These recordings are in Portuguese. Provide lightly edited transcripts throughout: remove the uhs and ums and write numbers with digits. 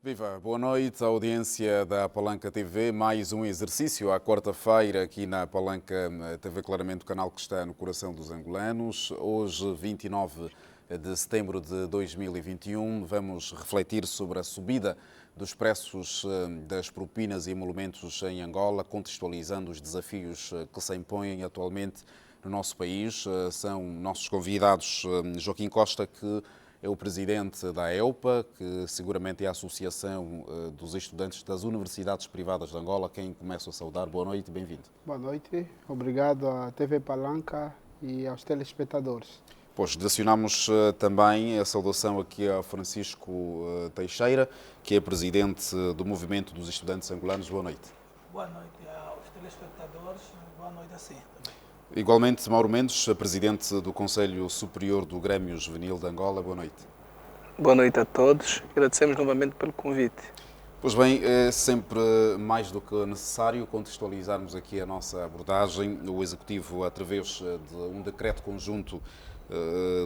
Viva, boa noite, a audiência da Palanca TV, mais um exercício à quarta-feira aqui na Palanca TV, claramente o canal que está no coração dos angolanos. Hoje, 29 de setembro de 2021, vamos refletir sobre a subida dos preços das propinas e emolumentos em Angola, contextualizando os desafios que se impõem atualmente no nosso país. São nossos convidados Joaquim Costa, que é o presidente da EUPA, que seguramente é a Associação dos Estudantes das Universidades Privadas de Angola, quem começo a saudar. Boa noite, bem-vindo. Boa noite, obrigado à TV Palanca e aos telespectadores. Pois, direcionamos também a saudação aqui a Francisco Teixeira, que é presidente do Movimento dos Estudantes Angolanos. Boa noite. Boa noite aos telespectadores, boa noite a si também. Igualmente, Mauro Mendes, presidente do Conselho Superior do Grêmio Juvenil de Angola. Boa noite. Boa noite a todos. Agradecemos novamente pelo convite. Pois bem, é sempre mais do que necessário contextualizarmos aqui a nossa abordagem. O Executivo, através de um decreto conjunto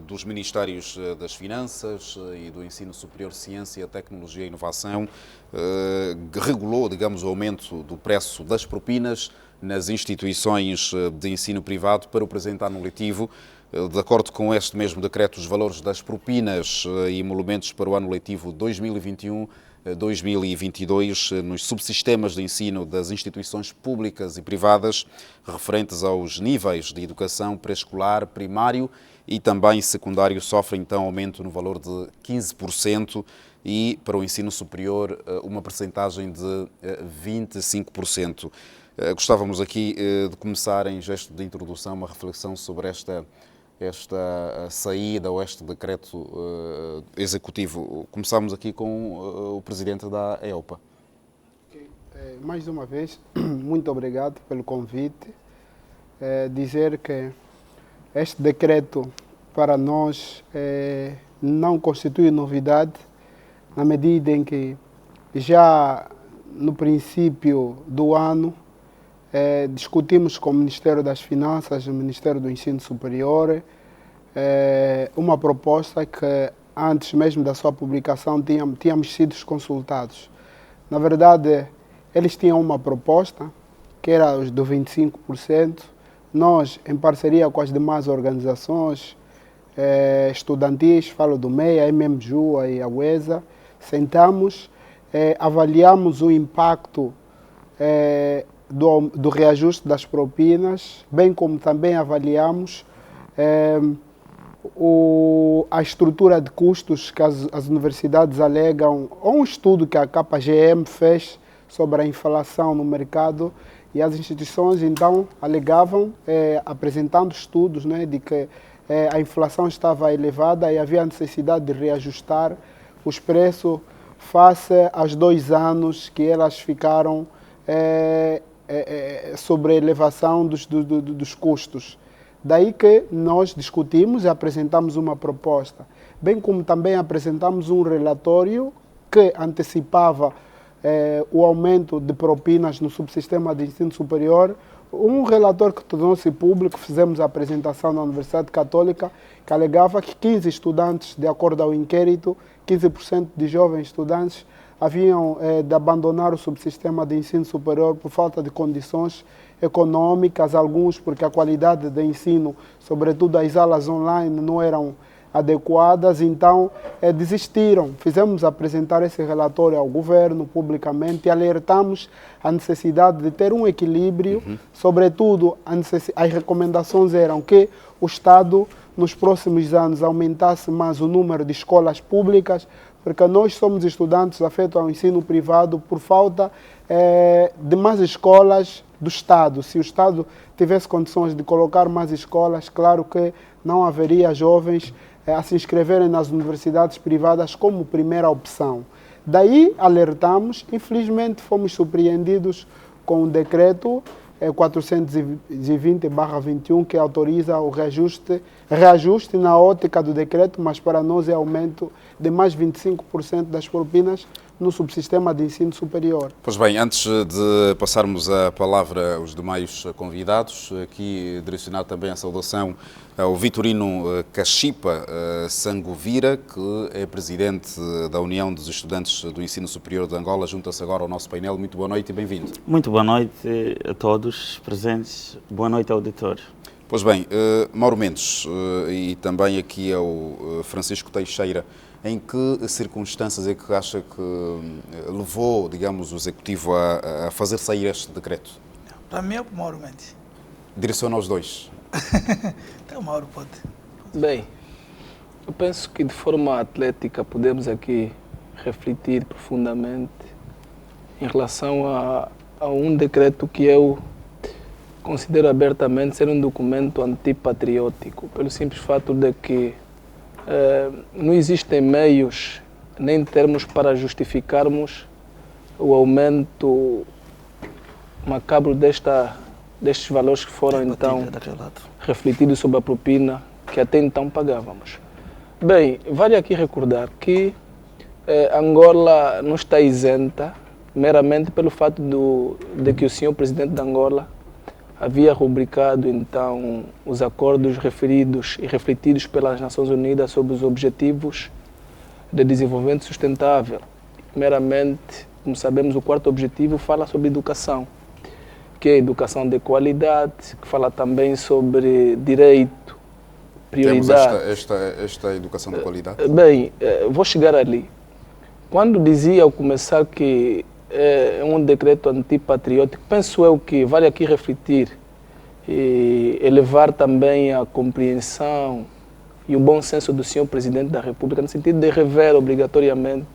dos Ministérios das Finanças e do Ensino Superior, Ciência, Tecnologia e Inovação, regulou, digamos, o aumento do preço das propinas nas instituições de ensino privado para o presente ano letivo. De acordo com este mesmo decreto, os valores das propinas e emolumentos para o ano letivo 2021-2022 nos subsistemas de ensino das instituições públicas e privadas referentes aos níveis de educação pré-escolar, primário e também secundário sofrem então aumento no valor de 15% e para o ensino superior uma percentagem de 25%. Gostávamos aqui de começar, em gesto de introdução, uma reflexão sobre esta saída ou este decreto executivo. Começamos aqui com o presidente da EUPA. Mais uma vez, muito obrigado pelo convite. Dizer que este decreto para nós não constitui novidade, na medida em que já no princípio do ano discutimos com o Ministério das Finanças e o Ministério do Ensino Superior uma proposta que antes mesmo da sua publicação tínhamos sido consultados. Na verdade, eles tinham uma proposta que era os do 25%. Nós, em parceria com as demais organizações estudantis, falo do MEI, a MMJU e a UESA, sentamos, avaliamos o impacto do reajuste das propinas, bem como também avaliamos a estrutura de custos que as universidades alegam, ou um estudo que a KPGM fez sobre a inflação no mercado, e as instituições então alegavam, apresentando estudos, né, de que a inflação estava elevada e havia necessidade de reajustar os preços face aos 2 anos que elas ficaram sobre a elevação dos custos. Daí que nós discutimos e apresentamos uma proposta, bem como também apresentamos um relatório que antecipava o aumento de propinas no subsistema de ensino superior, um relatório que tornou-se público. Fizemos a apresentação na Universidade Católica, que alegava que 15 estudantes, de acordo ao inquérito, 15% de jovens estudantes haviam de abandonar o subsistema de ensino superior por falta de condições econômicas, alguns porque a qualidade de ensino, sobretudo as aulas online, não eram adequadas, então desistiram. Fizemos apresentar esse relatório ao governo publicamente e alertamos a necessidade de ter um equilíbrio, sobretudo as recomendações eram que o Estado nos próximos anos aumentasse mais o número de escolas públicas, porque nós somos estudantes afetos ao ensino privado por falta de mais escolas do Estado. Se o Estado tivesse condições de colocar mais escolas, claro que não haveria jovens a se inscreverem nas universidades privadas como primeira opção. Daí alertamos, infelizmente fomos surpreendidos com o decreto 420/21, que autoriza o reajuste na ótica do decreto, mas para nós é aumento de mais 25% das propinas, no subsistema de ensino superior. Pois bem, antes de passarmos a palavra aos demais convidados, aqui direcionado também a saudação ao Vitorino Cachipa Sangovira, que é presidente da União dos Estudantes do Ensino Superior de Angola, junta-se agora ao nosso painel. Muito boa noite e bem-vindo. Muito boa noite a todos presentes, boa noite auditor. Pois bem, Mauro Mendes e também aqui ao Francisco Teixeira, em que circunstâncias é que acha que levou, digamos, o Executivo a fazer sair este decreto? Para mim é para o Mauro Mendes. Direciona aos dois. Então o Mauro pode. Bem, eu penso que de forma atlética podemos aqui refletir profundamente em relação a um decreto que eu considero abertamente ser um documento antipatriótico, pelo simples fato de que não existem meios nem termos para justificarmos o aumento macabro destes valores que foram então refletidos sobre a propina que até então pagávamos. Bem, vale aqui recordar que Angola não está isenta meramente pelo fato de que o senhor presidente de Angola havia rubricado então os acordos referidos e refletidos pelas Nações Unidas sobre os objetivos de desenvolvimento sustentável. Primeiramente, como sabemos, o quarto objetivo fala sobre educação, que é educação de qualidade, que fala também sobre direito, prioridade. Temos esta educação de qualidade? Bem, vou chegar ali. Quando dizia ao começar que é um decreto antipatriótico, penso eu que vale aqui refletir e elevar também a compreensão e o bom senso do senhor Presidente da República, no sentido de rever obrigatoriamente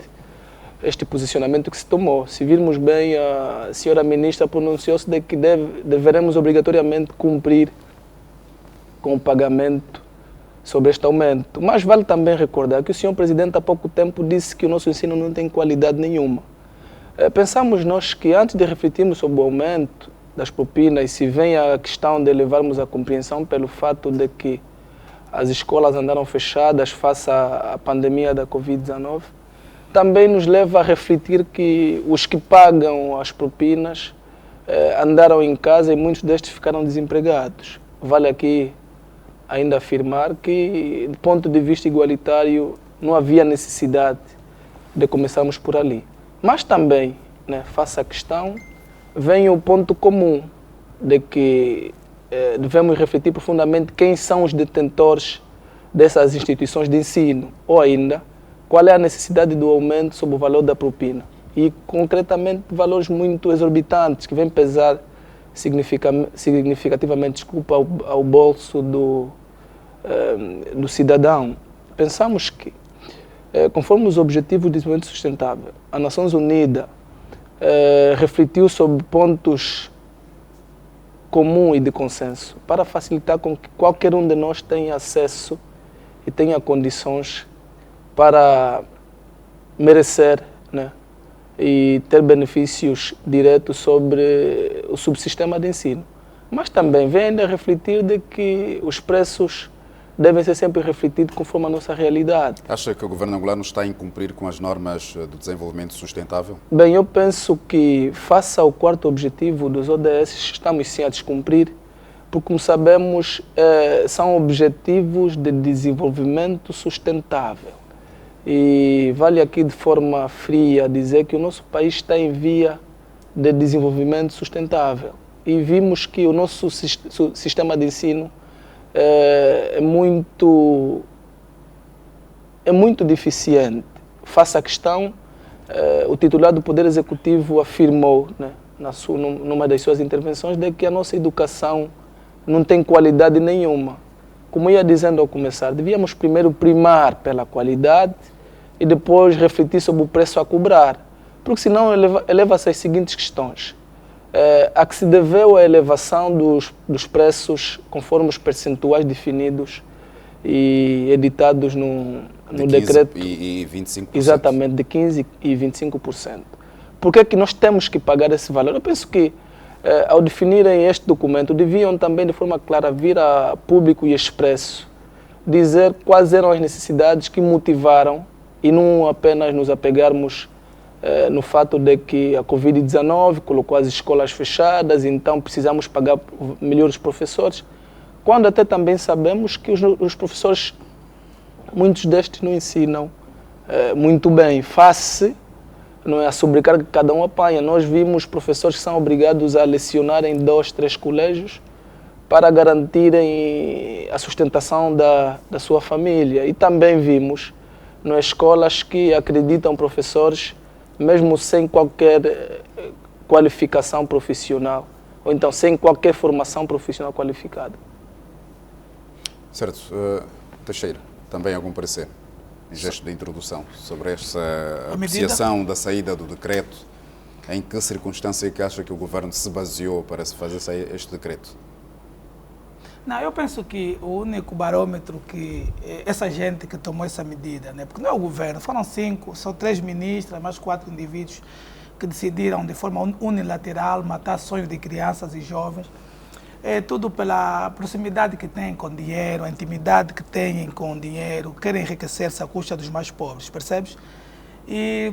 este posicionamento que se tomou. Se virmos bem, a senhora Ministra pronunciou-se de que deveremos obrigatoriamente cumprir com o pagamento sobre este aumento. Mas vale também recordar que o senhor Presidente há pouco tempo disse que o nosso ensino não tem qualidade nenhuma. Pensamos nós que antes de refletirmos sobre o aumento das propinas, se vem a questão de levarmos a compreensão pelo fato de que as escolas andaram fechadas face à pandemia da Covid-19, também nos leva a refletir que os que pagam as propinas andaram em casa e muitos destes ficaram desempregados. Vale aqui ainda afirmar que, do ponto de vista igualitário, não havia necessidade de começarmos por ali. Mas também, face à questão, vem o ponto comum de que devemos refletir profundamente quem são os detentores dessas instituições de ensino, ou ainda, qual é a necessidade do aumento sobre o valor da propina. E, concretamente, valores muito exorbitantes, que vêm pesar significativamente ao bolso do cidadão. Pensamos que, conforme os Objetivos de Desenvolvimento Sustentável, a Nações Unidas refletiu sobre pontos comuns e de consenso para facilitar com que qualquer um de nós tenha acesso e tenha condições para merecer, e ter benefícios diretos sobre o subsistema de ensino. Mas também vem ainda refletir de que os preços devem ser sempre refletidos conforme a nossa realidade. Acha que o governo angolano está a incumprir com as normas do desenvolvimento sustentável? Bem, eu penso que, face ao quarto objetivo dos ODS, estamos sim a descumprir, porque, como sabemos, são objetivos de desenvolvimento sustentável. E vale aqui de forma fria dizer que o nosso país está em via de desenvolvimento sustentável. E vimos que o nosso sistema de ensino é muito deficiente. Face à questão, o titular do Poder Executivo afirmou, numa das suas intervenções, de que a nossa educação não tem qualidade nenhuma. Como ia dizendo ao começar, devíamos primeiro primar pela qualidade e depois refletir sobre o preço a cobrar, porque senão eleva-se às seguintes questões. A que se deveu a elevação dos preços conforme os percentuais definidos e editados no decreto. E 25%. Exatamente, de 15% e 25%. Por que é que nós temos que pagar esse valor? Eu penso que, ao definirem este documento, deviam também, de forma clara, vir a público e expresso, dizer quais eram as necessidades que motivaram, e não apenas nos apegarmos no fato de que a Covid-19 colocou as escolas fechadas, então precisamos pagar melhores professores, quando até também sabemos que os professores, muitos destes não ensinam muito bem, face não é, a sobrecarga que cada um apanha. Nós vimos professores que são obrigados a lecionar em 2, 3 colégios para garantirem a sustentação da sua família. E também vimos não é, escolas que acreditam professores mesmo sem qualquer qualificação profissional, ou então sem qualquer formação profissional qualificada. Certo. Teixeira, também algum parecer, em gesto de introdução, sobre esta apreciação da saída do decreto, em que circunstância é que acha que o governo se baseou para se fazer sair este decreto? Não, eu penso que o único barômetro que essa gente que tomou essa medida, né, porque não é o governo, são 3 ministras, mais 4 indivíduos que decidiram de forma unilateral matar sonhos de crianças e jovens, tudo pela proximidade que têm com o dinheiro, a intimidade que têm com o dinheiro, querem enriquecer-se à custa dos mais pobres, percebes? E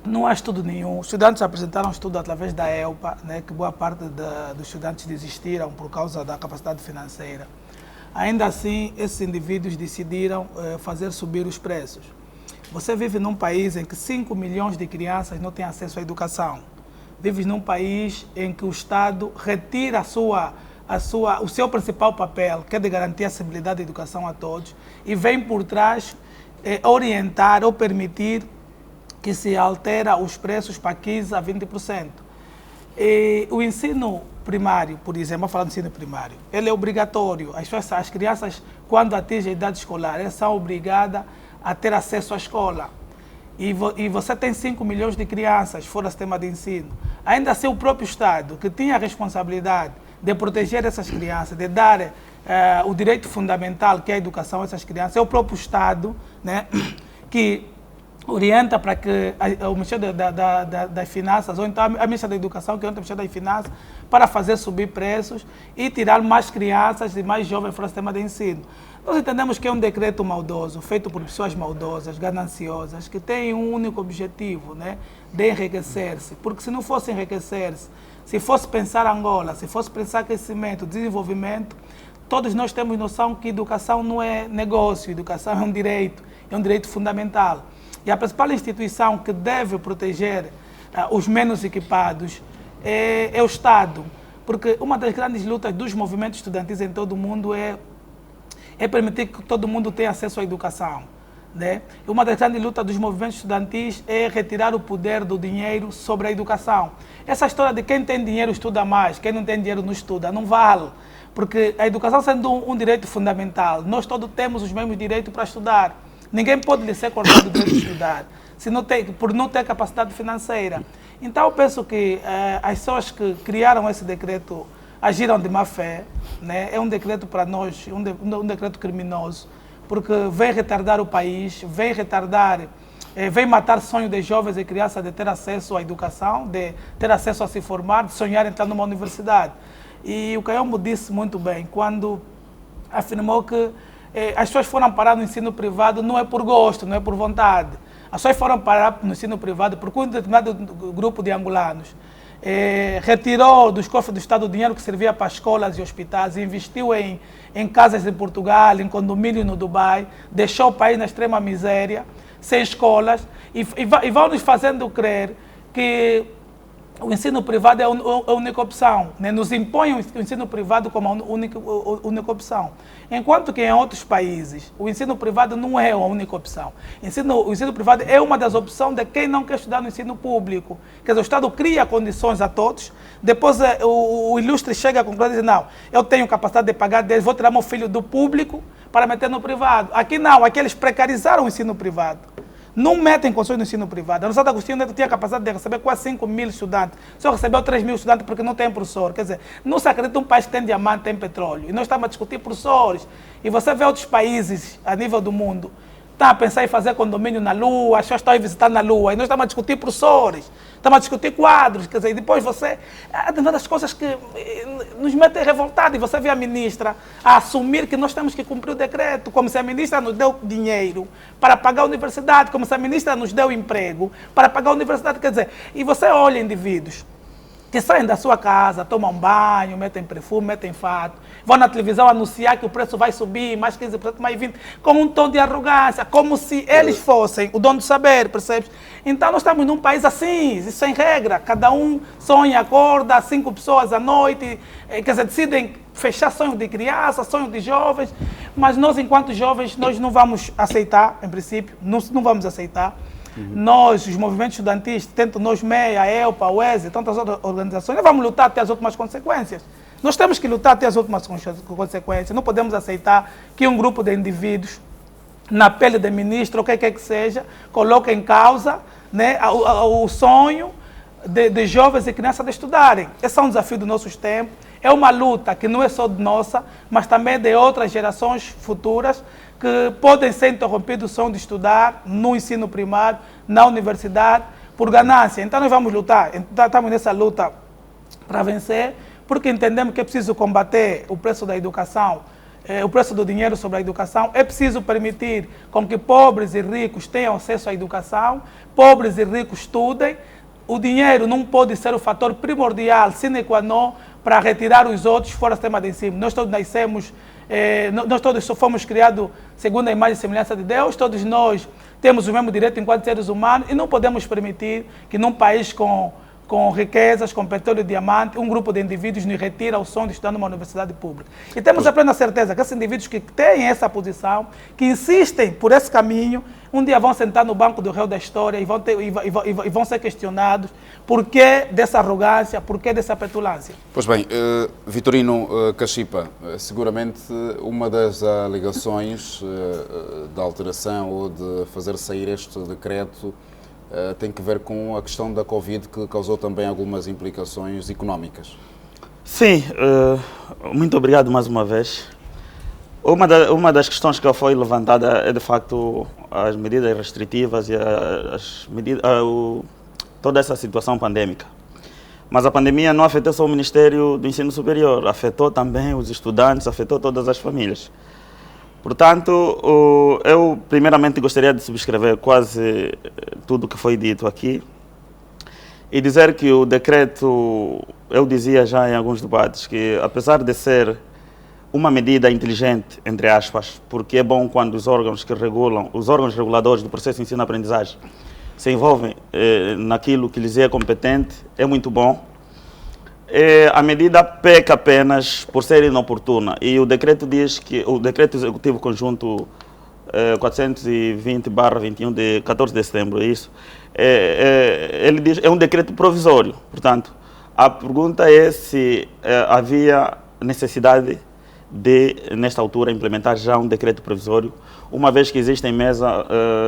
não há estudo nenhum. Os estudantes apresentaram um estudo através da ELPA, né, que boa parte dos estudantes desistiram por causa da capacidade financeira. Ainda assim, esses indivíduos decidiram fazer subir os preços. Você vive num país em que 5 milhões de crianças não têm acesso à educação. Vives num país em que o Estado retira o seu principal papel, que é de garantir a acessibilidade da educação a todos, e vem por trás orientar ou permitir que se altera os preços para 15% a 20%. E o ensino primário, por exemplo, vou falar do ensino primário, ele é obrigatório. As crianças, quando atingem a idade escolar, elas são obrigadas a ter acesso à escola. E você tem 5 milhões de crianças fora do sistema de ensino. Ainda assim, o próprio Estado, que tinha a responsabilidade de proteger essas crianças, de dar o direito fundamental, que é a educação a essas crianças, é o próprio Estado, né, que orienta para que o Ministério das Finanças, ou então a Ministra da Educação, que é o Ministério das Finanças, para fazer subir preços e tirar mais crianças e mais jovens fora do sistema de ensino. Nós entendemos que é um decreto maldoso, feito por pessoas maldosas, gananciosas, que têm um único objetivo, né, de enriquecer-se. Porque se não fosse enriquecer-se, se fosse pensar Angola, se fosse pensar crescimento, desenvolvimento, todos nós temos noção que educação não é negócio, educação é um direito fundamental. E a principal instituição que deve proteger os menos equipados é o Estado. Porque uma das grandes lutas dos movimentos estudantis em todo o mundo é permitir que todo mundo tenha acesso à educação, né? E uma das grandes lutas dos movimentos estudantis é retirar o poder do dinheiro sobre a educação. Essa história de quem tem dinheiro estuda mais, quem não tem dinheiro não estuda, não vale. Porque a educação sendo um direito fundamental, nós todos temos os mesmos direitos para estudar. Ninguém pode lhe ser cortado o direito de estudar, por não ter capacidade financeira. Então, eu penso que as pessoas que criaram esse decreto agiram de má fé, né? É um decreto para nós, um decreto criminoso, porque vem retardar o país, vem matar sonhos de jovens e crianças de ter acesso à educação, de ter acesso a se formar, de sonhar em entrar numa universidade. E o Caiombo disse muito bem, quando afirmou que as pessoas foram parar no ensino privado não é por gosto, não é por vontade. As pessoas foram parar no ensino privado porque um determinado grupo de angolanos retirou dos cofres do Estado o dinheiro que servia para escolas e hospitais e investiu em casas em Portugal, em condomínio no Dubai, deixou o país na extrema miséria, sem escolas, e vão nos fazendo crer que o ensino privado é a única opção, né? Nos impõem o ensino privado como a única opção. Enquanto que em outros países, o ensino privado não é a única opção. O ensino privado é uma das opções de quem não quer estudar no ensino público. Quer dizer, o Estado cria condições a todos, depois o ilustre chega à conclusão e diz, não, eu tenho capacidade de pagar 10, vou tirar meu filho do público para meter no privado. Aqui não, aqui eles precarizaram o ensino privado. Não metem condições no ensino privado. A Universidade Agostinho Neto tinha a capacidade de receber quase 5 mil estudantes. Só recebeu 3 mil estudantes porque não tem professor. Quer dizer, não se acredita um país que tem diamante, tem petróleo. E nós estamos a discutir professores. E você vê outros países a nível do mundo estão a pensar em fazer condomínio na Lua, as pessoas estão a visitar na Lua, e nós estamos a discutir professores, estamos a discutir quadros, quer dizer, e depois você... É uma das coisas que nos metem revoltados, e você vê a ministra a assumir que nós temos que cumprir o decreto, como se a ministra nos deu dinheiro para pagar a universidade, como se a ministra nos deu emprego para pagar a universidade, quer dizer, e você olha indivíduos que saem da sua casa, tomam banho, metem perfume, metem fato, vão na televisão anunciar que o preço vai subir, mais 15%, mais 20%, com um tom de arrogância, como se eles fossem o dono do saber, percebes? Então nós estamos num país assim, isso sem regra, cada um sonha, acorda, 5 pessoas à noite, quer dizer, decidem fechar sonhos de criança, sonhos de jovens, mas nós enquanto jovens, nós não vamos aceitar, em princípio, não vamos aceitar. Nós, os movimentos estudantis, tanto nós, MEA, a ELPA, a UESE, tantas outras organizações, nós vamos lutar até as últimas consequências. Nós temos que lutar até as últimas consequências. Não podemos aceitar que um grupo de indivíduos, na pele de ministro, ou o que quer que seja, coloque em causa, né, o sonho de jovens e crianças de estudarem. Esse é um desafio dos nossos tempos. É uma luta que não é só nossa, mas também de outras gerações futuras, que podem ser interrompidos o sonho de estudar no ensino primário, na universidade, por ganância. Então nós vamos lutar, estamos nessa luta para vencer, porque entendemos que é preciso combater o preço da educação, o preço do dinheiro sobre a educação, é preciso permitir com que pobres e ricos tenham acesso à educação, pobres e ricos estudem. O dinheiro não pode ser o fator primordial, sine qua non, para retirar os outros fora do sistema de ensino. Nós todos nascemos, nós todos fomos criados segundo a imagem e semelhança de Deus, todos nós temos o mesmo direito enquanto seres humanos e não podemos permitir que num país com riquezas, com petróleo e diamante, um grupo de indivíduos nos retira o sonho de estudar numa universidade pública. E temos a plena certeza que esses indivíduos que têm essa posição, que insistem por esse caminho, um dia vão sentar no banco do réu da história e vão ser questionados por que dessa arrogância, por que dessa petulância. Pois bem, Vitorino Cachipa, seguramente uma das alegações da alteração ou de fazer sair este decreto tem que ver com a questão da Covid, que causou também algumas implicações económicas. Sim, muito obrigado mais uma vez. Uma das questões que foi levantada é, de facto, as medidas restritivas e toda essa situação pandêmica. Mas a pandemia não afetou só o Ministério do Ensino Superior, afetou também os estudantes, afetou todas as famílias. Portanto, eu primeiramente gostaria de subscrever quase tudo o que foi dito aqui e dizer que o decreto, eu dizia já em alguns debates, que apesar de ser uma medida inteligente, entre aspas, porque é bom quando os órgãos que regulam, os órgãos reguladores do processo de ensino-aprendizagem se envolvem naquilo que lhes é competente, é muito bom. A medida peca apenas por ser inoportuna e o decreto diz que o decreto executivo conjunto 420/21 de 14 de setembro, isso, ele diz é um decreto provisório. Portanto, a pergunta é se havia necessidade de, nesta altura, implementar já um decreto provisório, uma vez que existem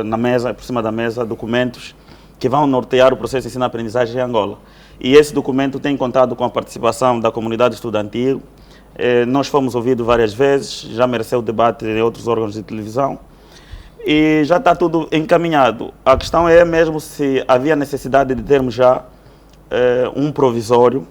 na mesa, por cima da mesa, documentos que vão nortear o processo de ensino-aprendizagem em Angola. E esse documento tem contado com a participação da comunidade estudantil. Nós fomos ouvidos várias vezes, já mereceu debate em outros órgãos de televisão e já está tudo encaminhado. A questão é mesmo se havia necessidade de termos já um provisório,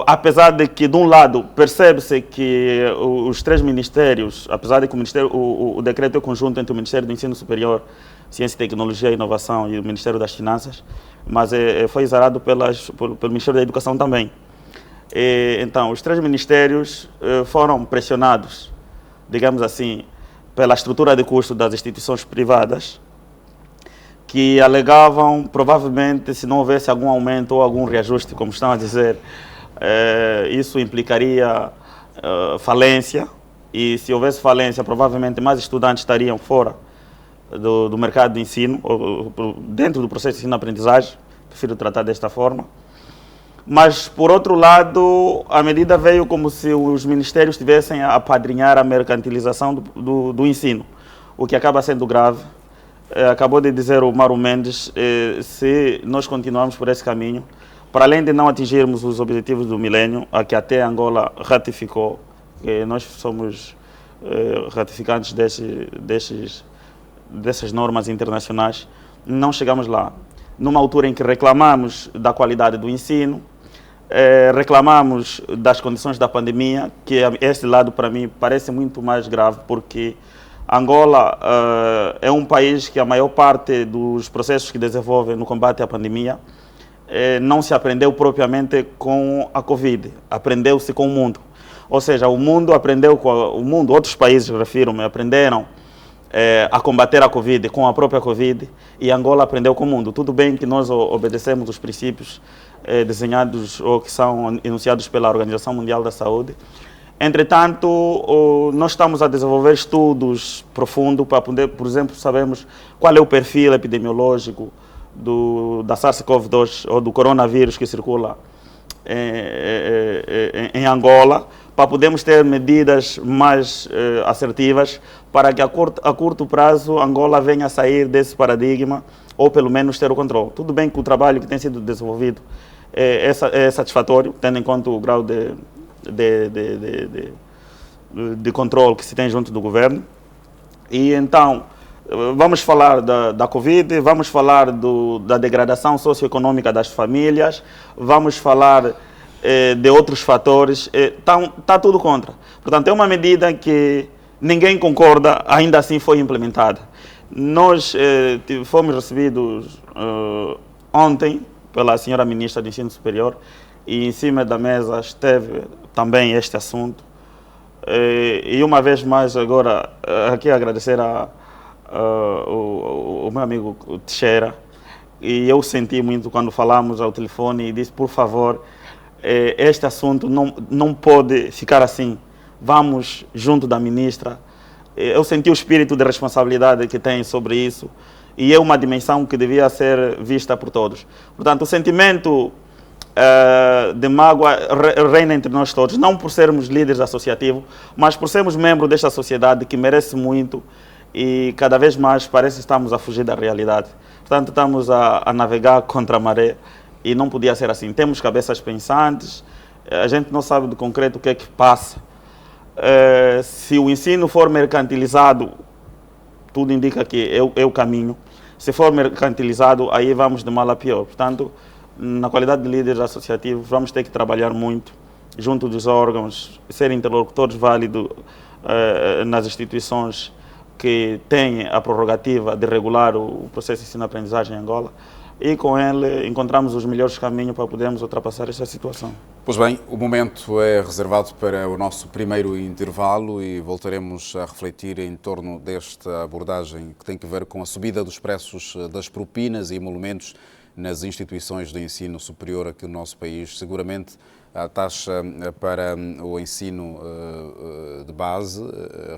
apesar de que, de um lado, percebe-se que os três ministérios, apesar de que o decreto é conjunto entre o Ministério do Ensino Superior, Ciência, Tecnologia e Inovação e o Ministério das Finanças, mas foi exarado pelo Ministério da Educação também. Então, os três ministérios foram pressionados, digamos assim, pela estrutura de custo das instituições privadas, que alegavam, provavelmente, se não houvesse algum aumento ou algum reajuste, como estão a dizer, isso implicaria falência, e se houvesse falência, provavelmente mais estudantes estariam fora do mercado de ensino, ou dentro do processo de ensino-aprendizagem, prefiro tratar desta forma. Mas, por outro lado, a medida veio como se os ministérios estivessem a apadrinhar a mercantilização do ensino, o que acaba sendo grave. Acabou de dizer o Mauro Mendes, se nós continuarmos por esse caminho, para além de não atingirmos os objetivos do milênio, a que até Angola ratificou, que nós somos ratificantes destes dessas normas internacionais, não chegamos lá. Numa altura em que reclamamos da qualidade do ensino, reclamamos das condições da pandemia, que este lado para mim parece muito mais grave, porque Angola é um país que a maior parte dos processos que desenvolve no combate à pandemia não se aprendeu propriamente com a Covid, aprendeu-se com o mundo. Ou seja, o mundo aprendeu com o mundo, outros países, refiro-me, aprenderam a combater a Covid com a própria Covid, e Angola aprendeu com o mundo. Tudo bem que nós obedecemos os princípios desenhados ou que são enunciados pela Organização Mundial da Saúde. Entretanto, nós estamos a desenvolver estudos profundos para poder, por exemplo, sabermos qual é o perfil epidemiológico da SARS-CoV-2 ou do coronavírus que circula em Angola, para podermos ter medidas mais assertivas para que a curto prazo Angola venha a sair desse paradigma ou pelo menos ter o controle. Tudo bem que o trabalho que tem sido desenvolvido é satisfatório, tendo em conta o grau de controle que se tem junto do governo. E então, vamos falar da Covid, vamos falar da degradação socioeconômica das famílias, vamos falar de outros fatores, está tudo contra. Portanto, é uma medida que ninguém concorda, ainda assim foi implementada. Nós fomos recebidos ontem pela senhora Ministra do Ensino Superior, e em cima da mesa esteve também este assunto. E uma vez mais, agora, aqui agradecer o meu amigo Teixeira, e eu senti muito quando falamos ao telefone e disse, por favor, este assunto não pode ficar assim, vamos junto da ministra. Eu senti o espírito de responsabilidade que tem sobre isso, e é uma dimensão que devia ser vista por todos. Portanto, o sentimento de mágoa reina entre nós todos, não por sermos líderes associativos, mas por sermos membros desta sociedade que merece muito, e cada vez mais parece que estamos a fugir da realidade. Portanto, estamos a navegar contra a maré, e não podia ser assim. Temos cabeças pensantes, a gente não sabe de concreto o que é que passa. Se o ensino for mercantilizado, tudo indica que é o caminho. Se for mercantilizado, aí vamos de mal a pior. Portanto, na qualidade de líderes associativos, vamos ter que trabalhar muito junto dos órgãos, ser interlocutores válidos nas instituições que têm a prerrogativa de regular o processo de ensino-aprendizagem em Angola, e com ele encontramos os melhores caminhos para podermos ultrapassar esta situação. Pois bem, o momento é reservado para o nosso primeiro intervalo e voltaremos a refletir em torno desta abordagem que tem que ver com a subida dos preços das propinas e emolumentos nas instituições de ensino superior aqui no nosso país. Seguramente a taxa para o ensino de base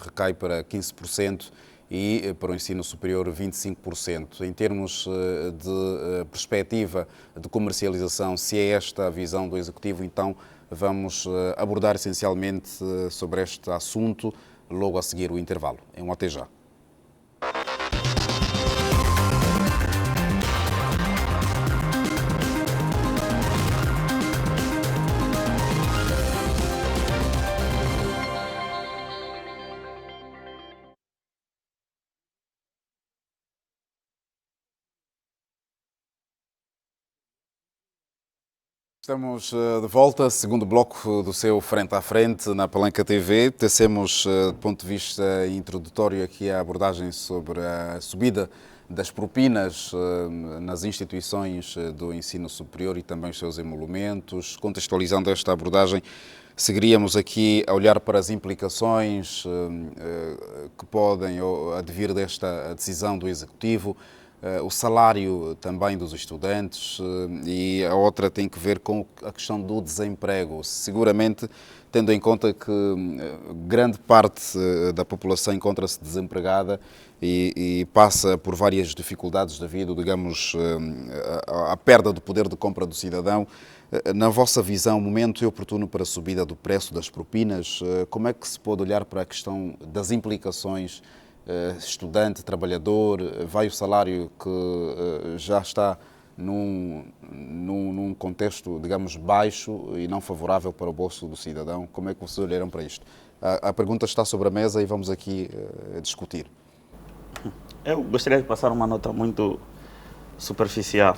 recai para 15%, e para o ensino superior 25%. Em termos de perspectiva de comercialização, se é esta a visão do Executivo, então vamos abordar essencialmente sobre este assunto logo a seguir o intervalo. Até já. Estamos de volta, segundo bloco do seu Frente a Frente na Palanca TV. Tecemos, do ponto de vista introdutório, aqui a abordagem sobre a subida das propinas nas instituições do ensino superior e também os seus emolumentos. Contextualizando esta abordagem, seguiríamos aqui a olhar para as implicações que podem advir desta decisão do Executivo, o salário também dos estudantes, e a outra tem que ver com a questão do desemprego. Seguramente, tendo em conta que grande parte da população encontra-se desempregada e passa por várias dificuldades devido, digamos, à perda do poder de compra do cidadão. Na vossa visão, o momento é oportuno para a subida do preço das propinas? Como é que se pode olhar para a questão das implicações estudante, trabalhador? Vai o salário que já está num contexto, digamos, baixo e não favorável para o bolso do cidadão? Como é que vocês olharam para isto? A pergunta está sobre a mesa e vamos aqui discutir. Eu gostaria de passar uma nota muito superficial.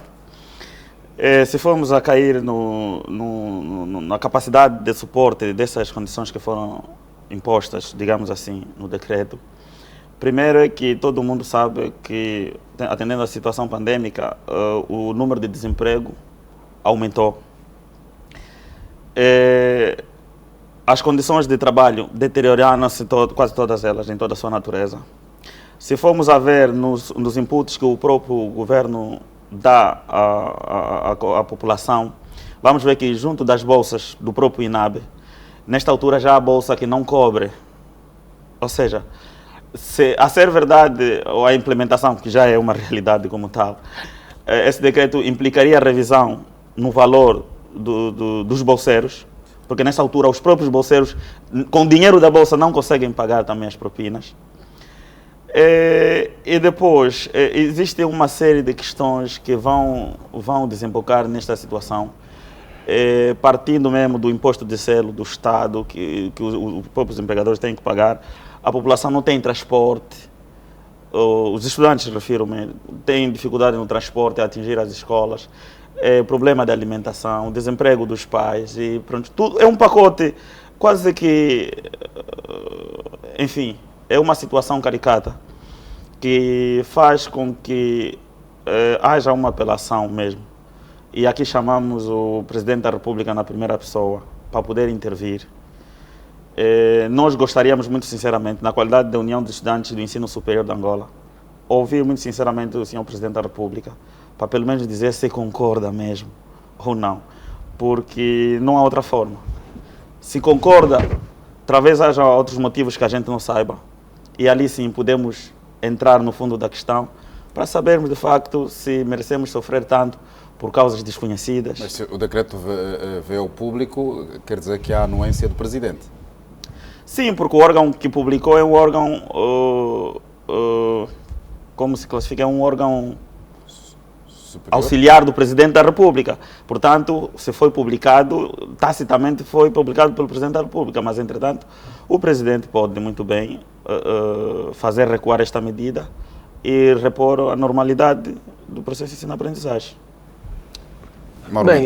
Se formos a cair na capacidade de suporte dessas condições que foram impostas, digamos assim, no decreto, primeiro é que todo mundo sabe que, atendendo à situação pandêmica, o número de desemprego aumentou. As condições de trabalho deterioraram-se quase todas elas, em toda a sua natureza. Se formos a ver nos inputs que o próprio governo dá à população, vamos ver que junto das bolsas do próprio INAB, nesta altura já há bolsa que não cobre. Ou seja, a ser verdade ou a implementação, que já é uma realidade como tal, esse decreto implicaria a revisão no valor dos bolseiros, porque nessa altura os próprios bolseiros, com o dinheiro da bolsa, não conseguem pagar também as propinas. E depois, existe uma série de questões que vão desembocar nesta situação, partindo mesmo do imposto de selo do Estado, que os próprios empregadores têm que pagar. A população não tem transporte, os estudantes, refiro-me, têm dificuldade no transporte a atingir as escolas, problema de alimentação, desemprego dos pais, e pronto, tudo é um pacote quase que, enfim, é uma situação caricata que faz com que haja uma apelação mesmo. E aqui chamamos o Presidente da República na primeira pessoa para poder intervir. Nós gostaríamos muito sinceramente, na qualidade da União dos Estudantes do Ensino Superior de Angola, ouvir muito sinceramente o Sr. Presidente da República, para pelo menos dizer se concorda mesmo ou não, porque não há outra forma. Se concorda, talvez haja outros motivos que a gente não saiba, e ali sim podemos entrar no fundo da questão para sabermos de facto se merecemos sofrer tanto por causas desconhecidas. Mas se o decreto vê ao público, quer dizer que há anuência do Presidente? Sim, porque o órgão que publicou é um órgão, como se classifica, é um órgão superior, auxiliar do Presidente da República. Portanto, se foi publicado, tacitamente foi publicado pelo Presidente da República, mas, entretanto, o Presidente pode muito bem fazer recuar esta medida e repor a normalidade do processo de ensino-aprendizagem. Bem,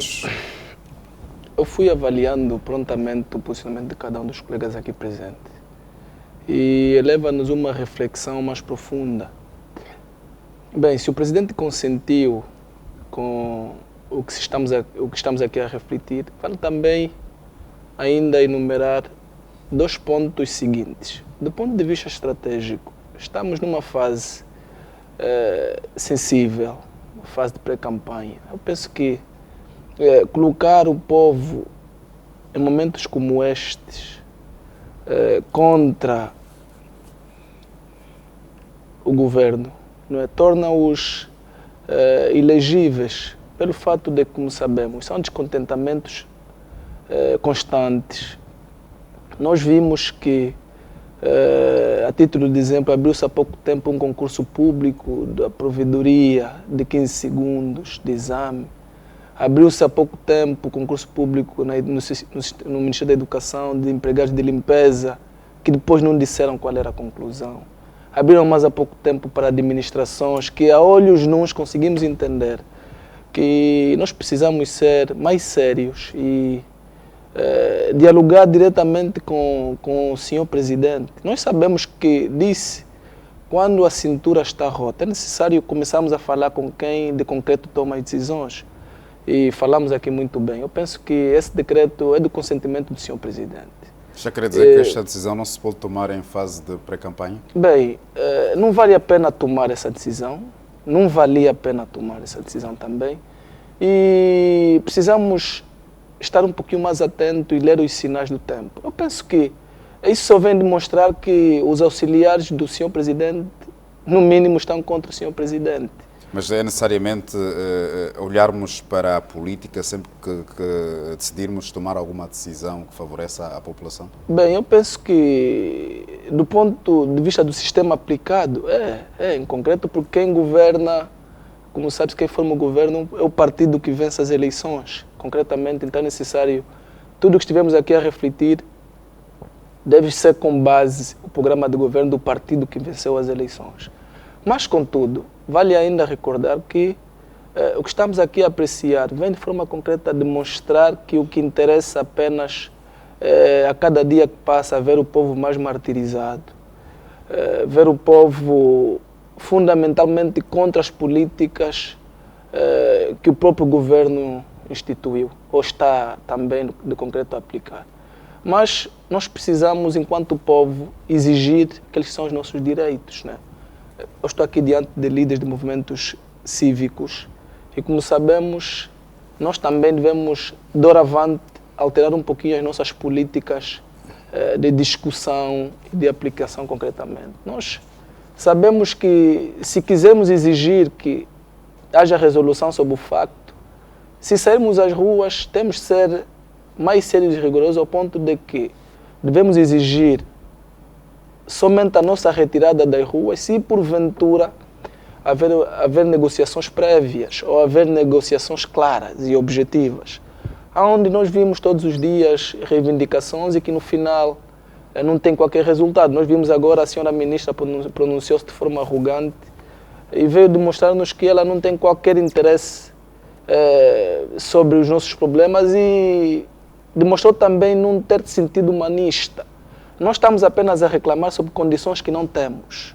eu fui avaliando prontamente o posicionamento de cada um dos colegas aqui presentes e eleva-nos uma reflexão mais profunda. Bem, se o Presidente consentiu com o que estamos aqui a refletir, vale também ainda enumerar dois pontos seguintes. Do ponto de vista estratégico, estamos numa fase sensível, uma fase de pré-campanha. Eu penso que colocar o povo em momentos como estes contra o governo, não é? Torna-os elegíveis pelo fato de, como sabemos, são descontentamentos constantes. Nós vimos que, a título de exemplo, abriu-se há pouco tempo um concurso público da provedoria de 15 segundos de exame. Abriu-se há pouco tempo concurso público no Ministério da Educação de empregados de limpeza, que depois não disseram qual era a conclusão. Abriram mais há pouco tempo para administrações, que a olhos nus conseguimos entender que nós precisamos ser mais sérios e dialogar diretamente com o senhor Presidente. Nós sabemos que disse, quando a cintura está rota, é necessário começarmos a falar com quem de concreto toma as decisões. E falamos aqui muito bem. Eu penso que esse decreto é do consentimento do senhor Presidente. Já quer dizer que esta decisão não se pode tomar em fase de pré-campanha? Bem, não vale a pena tomar essa decisão. Não valia a pena tomar essa decisão também. E precisamos estar um pouquinho mais atento e ler os sinais do tempo. Eu penso que isso só vem demonstrar que os auxiliares do senhor Presidente, no mínimo, estão contra o senhor Presidente. Mas é necessariamente olharmos para a política sempre que decidirmos tomar alguma decisão que favoreça a população? Bem, eu penso que, do ponto de vista do sistema aplicado, em concreto, porque quem governa, como sabes, quem forma o governo é o partido que vence as eleições. Concretamente, então é necessário, tudo o que estivemos aqui a refletir deve ser com base o programa de governo do partido que venceu as eleições. Mas, contudo, vale ainda recordar que o que estamos aqui a apreciar vem de forma concreta demonstrar que o que interessa apenas a cada dia que passa ver o povo mais martirizado, ver o povo fundamentalmente contra as políticas que o próprio governo instituiu ou está também de concreto a aplicar. Mas nós precisamos, enquanto povo, exigir aqueles que são os nossos direitos, né? Eu estou aqui diante de líderes de movimentos cívicos e, como sabemos, nós também devemos, doravante, alterar um pouquinho as nossas políticas de discussão e de aplicação concretamente. Nós sabemos que, se quisermos exigir que haja resolução sobre o facto, se sairmos às ruas, temos de ser mais sérios e rigorosos ao ponto de que devemos exigir somente a nossa retirada das ruas se, porventura, haver negociações prévias ou haver negociações claras e objetivas, onde nós vimos todos os dias reivindicações e que no final não tem qualquer resultado. Nós vimos agora a senhora ministra pronunciou-se de forma arrogante e veio demonstrar-nos que ela não tem qualquer interesse sobre os nossos problemas e demonstrou também não ter sentido humanista. Nós estamos apenas a reclamar sobre condições que não temos.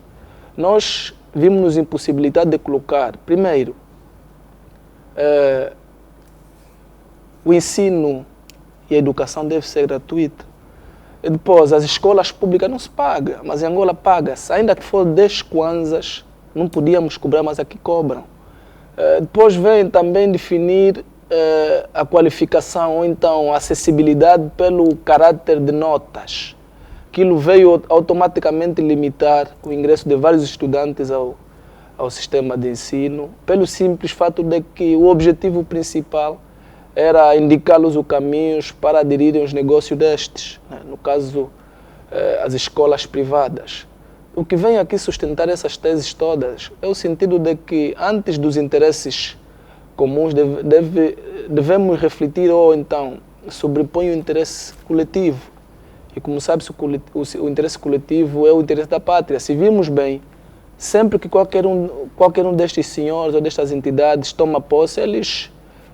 Nós vimos-nos impossibilidade de colocar, primeiro, o ensino e a educação deve ser gratuita. E depois, as escolas públicas não se pagam, mas em Angola paga-se. Ainda que for 10 kwanzas, não podíamos cobrar, mas aqui cobram. Depois vem também definir a qualificação ou então a acessibilidade pelo caráter de notas. Aquilo veio automaticamente limitar o ingresso de vários estudantes ao sistema de ensino, pelo simples fato de que o objetivo principal era indicá-los os caminhos para aderirem aos negócios destes, né? No caso, as escolas privadas. O que vem aqui sustentar essas teses todas é o sentido de que, antes dos interesses comuns, devemos refletir ou então sobrepõe o interesse coletivo. E como sabe-se, o interesse coletivo é o interesse da pátria. Se virmos bem, sempre que qualquer um destes senhores ou destas entidades toma posse, eles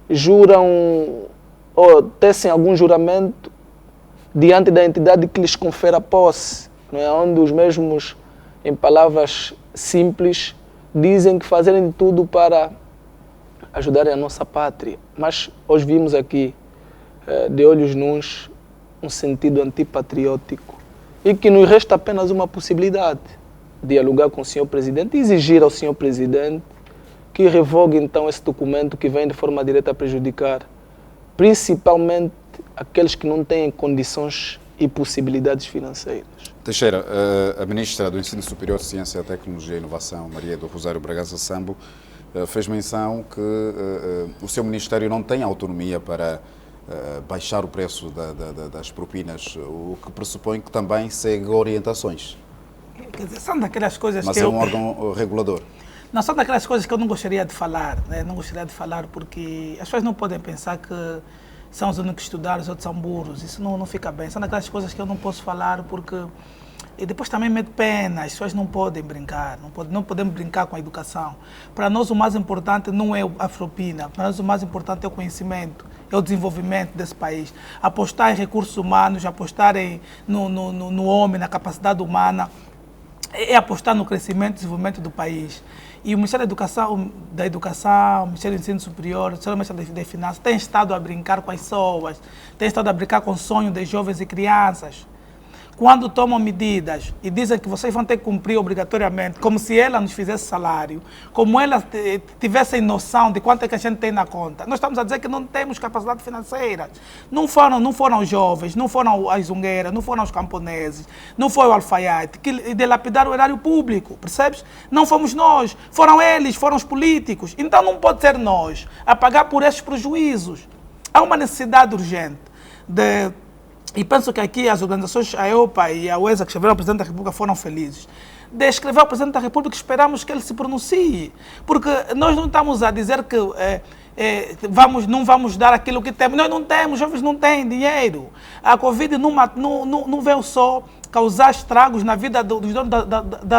juram ou tecem algum juramento diante da entidade que lhes confere a posse, não é? Onde os mesmos, em palavras simples, dizem que fazerem tudo para ajudarem a nossa pátria. Mas hoje vimos aqui, de olhos nus, um sentido antipatriótico e que nos resta apenas uma possibilidade: dialogar com o Sr. Presidente e exigir ao Sr. Presidente que revogue então esse documento que vem de forma direta a prejudicar principalmente aqueles que não têm condições e possibilidades financeiras. Teixeira, a Ministra do Ensino Superior, Ciência, Tecnologia e Inovação, Maria do Rosário Bragaça Sambo, fez menção que o seu Ministério não tem autonomia para baixar o preço das propinas, o que pressupõe que também segue orientações. Quer dizer, são daquelas coisas mas que é um órgão regulador. Não, são daquelas coisas que eu não gostaria de falar, né? Não gostaria de falar porque as pessoas não podem pensar que são os únicos que estudaram, os outros são burros. Isso não fica bem. São daquelas coisas que eu não posso falar porque... E depois também mete pena, as pessoas não podem brincar, não podemos brincar com a educação. Para nós o mais importante não é a propina, para nós o mais importante é o conhecimento, é o desenvolvimento desse país. Apostar em recursos humanos, apostar no homem, na capacidade humana, é apostar no crescimento e desenvolvimento do país. E o Ministério da Educação, o Ministério do Ensino Superior, o Ministério das Finanças tem estado a brincar com as pessoas, tem estado a brincar com o sonho de jovens e crianças. Quando tomam medidas e dizem que vocês vão ter que cumprir obrigatoriamente, como se ela nos fizesse salário, como elas tivessem noção de quanto é que a gente tem na conta. Nós estamos a dizer que não temos capacidade financeira. Não foram os jovens, não foram as zungueiras, não foram os camponeses, não foi o alfaiate que dilapidaram o erário público, percebes? Não fomos nós, foram eles, foram os políticos. Então não pode ser nós a pagar por esses prejuízos. Há uma necessidade urgente de... E penso que aqui as organizações, a EUPA e a UESA, que escreveram ao Presidente da República, foram felizes. De escrever ao Presidente da República, esperamos que ele se pronuncie. Porque nós não estamos a dizer que não vamos dar aquilo que temos. Nós não temos, os jovens não têm dinheiro. A Covid não veio só causar estragos na vida dos donos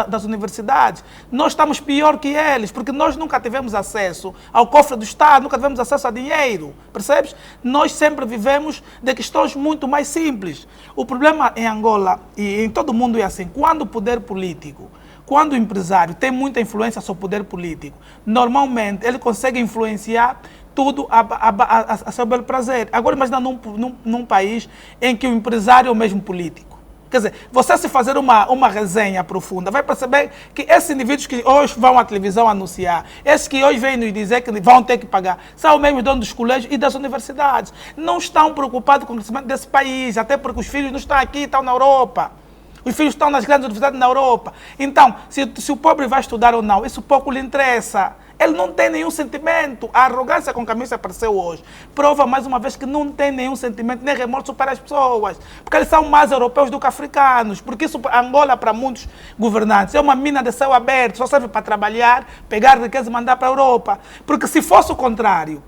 das universidades. Nós estamos pior que eles, porque nós nunca tivemos acesso ao cofre do Estado, nunca tivemos acesso a dinheiro, percebes? Nós sempre vivemos de questões muito mais simples. O problema em Angola, e em todo o mundo é assim, quando o poder político, quando o empresário tem muita influência sobre o poder político, normalmente ele consegue influenciar tudo a seu belo prazer. Agora imagina num país em que o empresário é o mesmo político. Quer dizer, você se fazer uma resenha profunda, vai perceber que esses indivíduos que hoje vão à televisão anunciar, esses que hoje vêm nos dizer que vão ter que pagar, são os mesmos donos dos colégios e das universidades. Não estão preocupados com o crescimento desse país, até porque os filhos não estão aqui, estão na Europa. Os filhos estão nas grandes universidades na Europa. Então, se o pobre vai estudar ou não, isso pouco lhe interessa. Ele não tem nenhum sentimento. A arrogância com que a ministra apareceu hoje prova mais uma vez que não tem nenhum sentimento, nem remorso para as pessoas. Porque eles são mais europeus do que africanos. Porque isso, Angola, para muitos governantes, é uma mina de céu aberto, só serve para trabalhar, pegar riqueza e mandar para a Europa. Porque se fosse o contrário,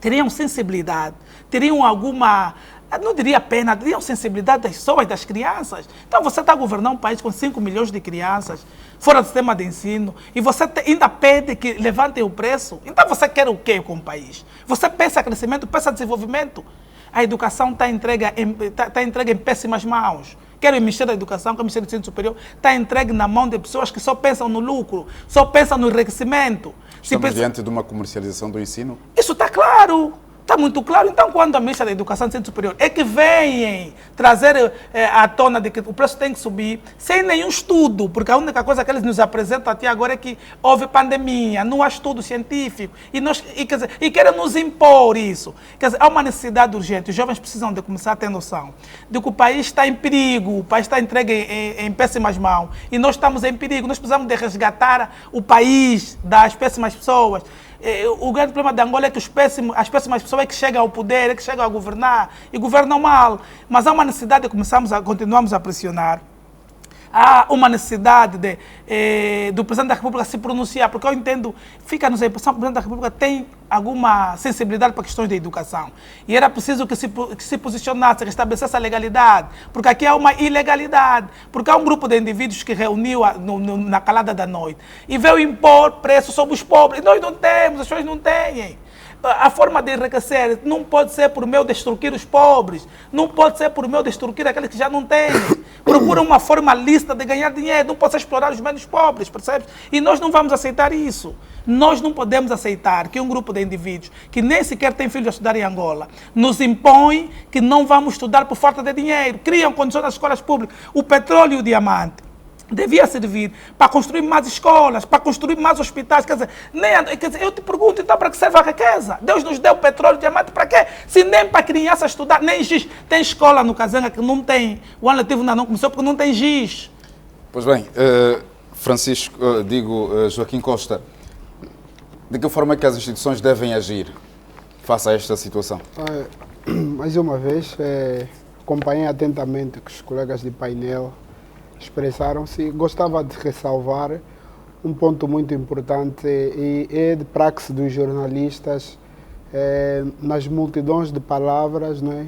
teriam sensibilidade, teriam alguma... não diria pena, teriam sensibilidade das pessoas, das crianças. Então você está a governar um país com 5 milhões de crianças, fora do sistema de ensino, e você ainda pede que levantem o preço. Então você quer o quê com o país? Você pensa crescimento, pensa desenvolvimento. A educação está entregue em péssimas mãos. Quer o Ministério da Educação, que é o Ministério do Ensino Superior, está entregue na mão de pessoas que só pensam no lucro, só pensam no enriquecimento. Estamos diante de uma comercialização do ensino? Isso está claro. Está muito claro. Então, quando a ministra da Educação e Ensino Superior é que vem trazer à tona de que o preço tem que subir, sem nenhum estudo, porque a única coisa que eles nos apresentam até agora é que houve pandemia, não há estudo científico, e querem nos impor isso. Quer dizer, há uma necessidade urgente. Os jovens precisam de começar a ter noção de que o país está em perigo, o país está entregue em péssimas mãos, e nós estamos em perigo. Nós precisamos de resgatar o país das péssimas pessoas. O grande problema de Angola é que as péssimas pessoas é que chegam ao poder, é que chegam a governar e governam mal. Mas há uma necessidade de continuarmos a pressionar. Há uma necessidade do Presidente da República se pronunciar, porque eu entendo, fica-nos a impressão que o Presidente da República tem alguma sensibilidade para questões de educação. E era preciso que se posicionasse, que estabelecesse a legalidade, porque aqui há uma ilegalidade, porque há um grupo de indivíduos que reuniu na calada da noite e veio impor preço sobre os pobres. E nós não temos, as pessoas não têm. A forma de enriquecer não pode ser por meio de extorquir os pobres, não pode ser por meio de extorquir aqueles que já não têm. Procura uma forma lícita de ganhar dinheiro, não pode ser explorar os menos pobres, percebes? E nós não vamos aceitar isso. Nós não podemos aceitar que um grupo de indivíduos que nem sequer tem filhos a estudar em Angola nos impõe que não vamos estudar por falta de dinheiro. Criam condições nas escolas públicas. O petróleo e o diamante devia servir para construir mais escolas, para construir mais hospitais. Quer dizer, eu te pergunto, então, para que serve a riqueza? Deus nos deu petróleo e diamante para quê? Se nem para criança estudar, nem giz. Tem escola no Kazanga que não tem, o ano letivo ainda não começou porque não tem giz. Pois bem, Joaquim Costa, de que forma é que as instituições devem agir face a esta situação? Mais uma vez, acompanhei atentamente que os colegas de painel expressaram-se. Gostava de ressalvar um ponto muito importante e é de praxe dos jornalistas nas multidões de palavras, não é?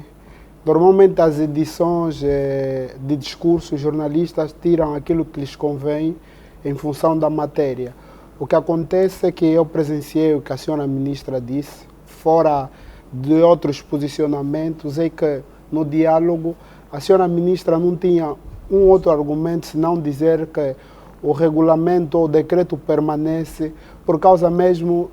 Normalmente as edições de discurso, os jornalistas tiram aquilo que lhes convém em função da matéria. O que acontece é que eu presenciei o que a senhora ministra disse, fora de outros posicionamentos, é que no diálogo a senhora ministra não tinha um outro argumento, senão dizer que o regulamento ou o decreto permanece por causa mesmo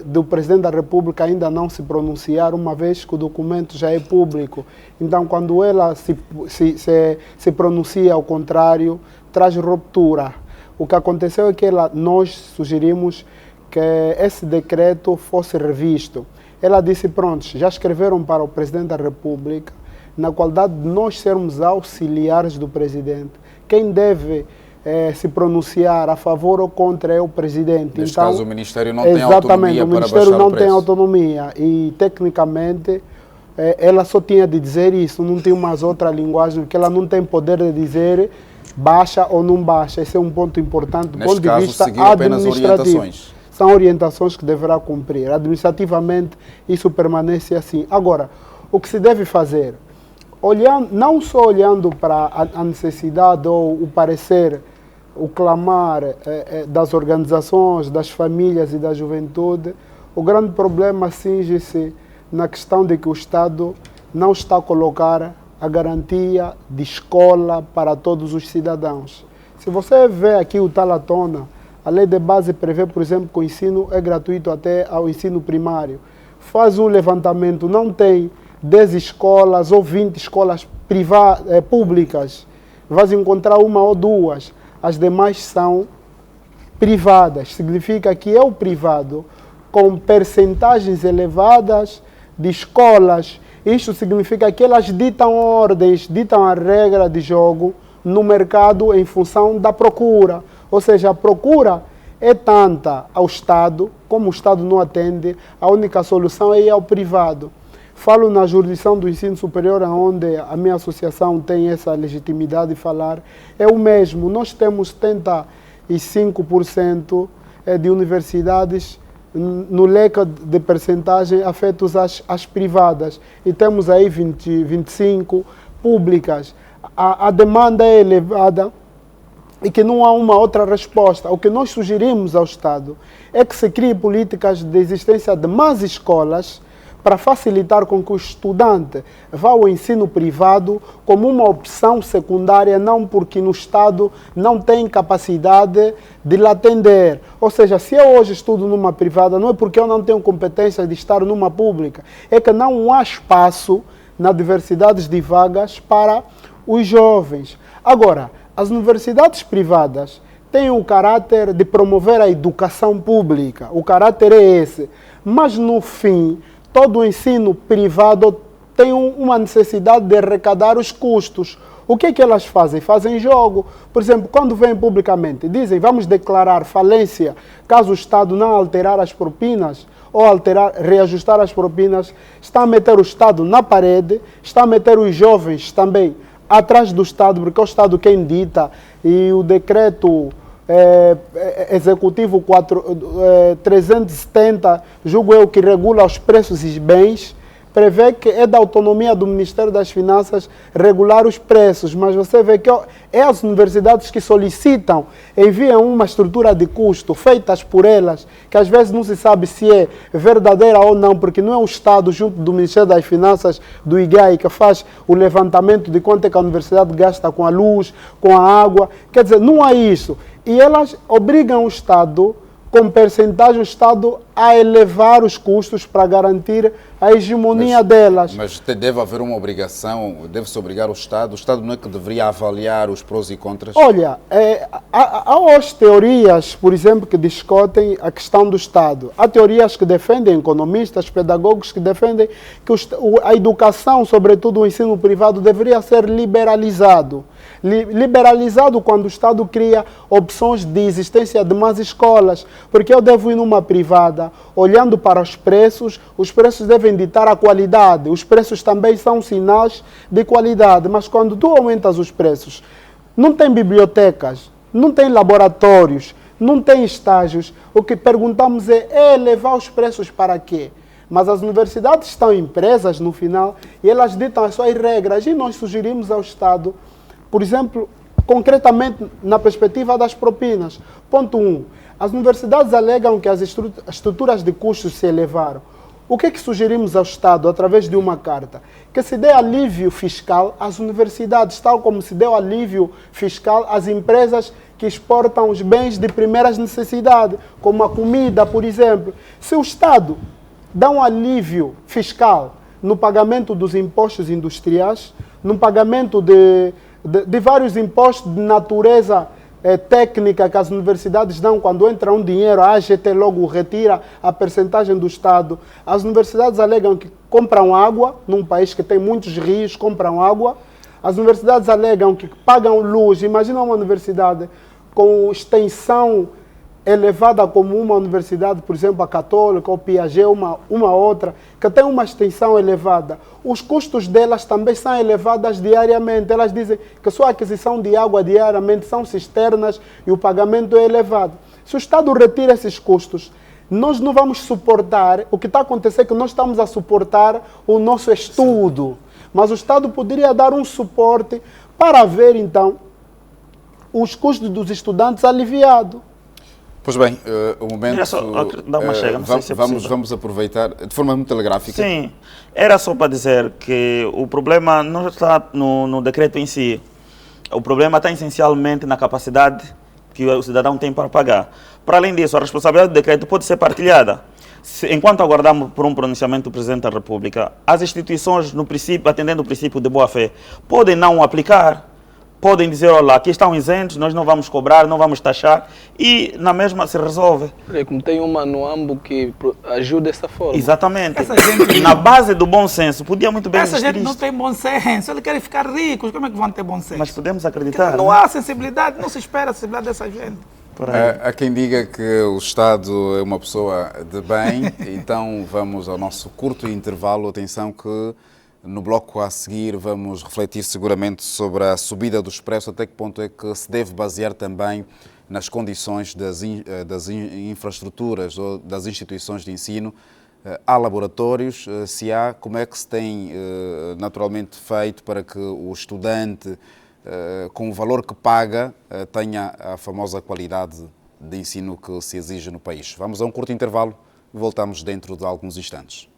do Presidente da República ainda não se pronunciar, uma vez que o documento já é público. Então, quando ela se pronuncia ao contrário, traz ruptura. O que aconteceu é que nós sugerimos que esse decreto fosse revisto. Ela disse, pronto, já escreveram para o Presidente da República, na qualidade de nós sermos auxiliares do Presidente. Quem deve se pronunciar a favor ou contra é o Presidente. Neste então, caso, o Ministério não tem autonomia para baixar o preço. Exatamente, o Ministério não tem autonomia e, tecnicamente, ela só tinha de dizer isso, não tem mais outra linguagem, porque ela não tem poder de dizer baixa ou não baixa. Esse é um ponto importante do ponto de vista administrativo. São orientações que deverá cumprir. Administrativamente, isso permanece assim. Agora, o que se deve fazer? não só olhando para a necessidade ou o parecer, o clamar das organizações, das famílias e da juventude, o grande problema cinge-se na questão de que o Estado não está a colocar a garantia de escola para todos os cidadãos. Se você vê aqui o tal à tona, a lei de base prevê, por exemplo, que o ensino é gratuito até ao ensino primário. Faz um levantamento, não tem 10 escolas ou 20 escolas públicas. Vais encontrar uma ou duas. As demais são privadas. Significa que é o privado com percentagens elevadas de escolas. Isto significa que elas ditam ordens, ditam a regra de jogo no mercado em função da procura. Ou seja, a procura é tanta ao Estado, como o Estado não atende, a única solução é ir ao privado. Falo na jurisdição do ensino superior, onde a minha associação tem essa legitimidade de falar, é o mesmo. Nós temos 75% de universidades no leque de percentagem afetos às privadas e temos aí 25 públicas. A demanda é elevada e que não há uma outra resposta. O que nós sugerimos ao Estado é que se crie políticas de existência de mais escolas para facilitar com que o estudante vá ao ensino privado como uma opção secundária, não porque no Estado não tem capacidade de lhe atender. Ou seja, se eu hoje estudo numa privada, não é porque eu não tenho competência de estar numa pública, é que não há espaço na diversidade de vagas para os jovens. Agora, as universidades privadas têm o caráter de promover a educação pública, o caráter é esse, mas no fim, todo o ensino privado tem uma necessidade de arrecadar os custos. O que é que elas fazem? Fazem jogo. Por exemplo, quando vêm publicamente, dizem vamos declarar falência caso o Estado não alterar as propinas ou reajustar as propinas, está a meter o Estado na parede, está a meter os jovens também atrás do Estado, porque é o Estado quem dita e o decreto executivo 370, julgo eu, que regula os preços e bens, prevê que é da autonomia do Ministério das Finanças regular os preços, mas você vê que é as universidades que solicitam, enviam uma estrutura de custo feitas por elas, que às vezes não se sabe se é verdadeira ou não, porque não é o Estado junto do Ministério das Finanças, do IGAI, que faz o levantamento de quanto é que a universidade gasta com a luz, com a água, quer dizer, não há isso. E elas obrigam o Estado, com percentagem, o Estado a elevar os custos para garantir a hegemonia delas. Mas deve haver uma obrigação, deve-se obrigar o Estado não é que deveria avaliar os prós e contras? Olha, há as teorias, por exemplo, que discutem a questão do Estado. Há teorias que defendem, economistas, pedagogos, que defendem que a educação, sobretudo o ensino privado, deveria ser liberalizado. Liberalizado quando o Estado cria opções de existência de mais escolas, porque eu devo ir numa privada, olhando para os preços devem ditar a qualidade, os preços também são sinais de qualidade, mas quando tu aumentas os preços, não tem bibliotecas, não tem laboratórios, não tem estágios, o que perguntamos é elevar os preços para quê? Mas as universidades estão empresas no final e elas ditam as suas regras e nós sugerimos ao Estado, por exemplo, concretamente na perspectiva das propinas. Ponto 1. As universidades alegam que as estruturas de custos se elevaram. O que é que sugerimos ao Estado, através de uma carta? Que se dê alívio fiscal às universidades, tal como se deu alívio fiscal às empresas que exportam os bens de primeiras necessidades, como a comida, por exemplo. Se o Estado dá um alívio fiscal no pagamento dos impostos industriais, no pagamento de vários impostos de natureza técnica que as universidades dão quando entra um dinheiro, a AGT logo retira a percentagem do Estado. As universidades alegam que compram água, num país que tem muitos rios, compram água. As universidades alegam que pagam luz. Imagina uma universidade com extensão elevada como uma universidade, por exemplo, a Católica ou Piaget, uma outra, que tem uma extensão elevada. Os custos delas também são elevados diariamente. Elas dizem que a sua aquisição de água diariamente são cisternas e o pagamento é elevado. Se o Estado retira esses custos, nós não vamos suportar. O que está acontecendo é que nós estamos a suportar o nosso estudo. Mas o Estado poderia dar um suporte para ver, então, os custos dos estudantes aliviados. Pois bem, o momento... Era só dar uma chega, não sei se é possível. Vamos aproveitar, de forma muito telegráfica. Sim, era só para dizer que o problema não está no decreto em si. O problema está essencialmente na capacidade que o cidadão tem para pagar. Para além disso, a responsabilidade do decreto pode ser partilhada. Enquanto aguardamos por um pronunciamento do Presidente da República, as instituições, no princípio, atendendo o princípio de boa-fé, podem não aplicar, podem dizer, olha, aqui estão isentos, nós não vamos cobrar, não vamos taxar, e na mesma se resolve. Como tem uma no AMBO que ajuda dessa forma. Exatamente. Essa gente- Na base do bom senso, podia muito bem Essa existir gente não isto. tem bom senso, eles querem ficar ricos, como é que vão ter bom senso? Mas podemos acreditar. Não né? há sensibilidade, não se espera a sensibilidade dessa gente. Por aí. Há quem diga que o Estado é uma pessoa de bem, então vamos ao nosso curto intervalo. Atenção que no bloco a seguir vamos refletir seguramente sobre a subida do preços, até que ponto é que se deve basear também nas condições das infraestruturas ou das instituições de ensino. Há laboratórios, se há, como é que se tem naturalmente feito para que o estudante, com o valor que paga, tenha a famosa qualidade de ensino que se exige no país. Vamos a um curto intervalo e voltamos dentro de alguns instantes.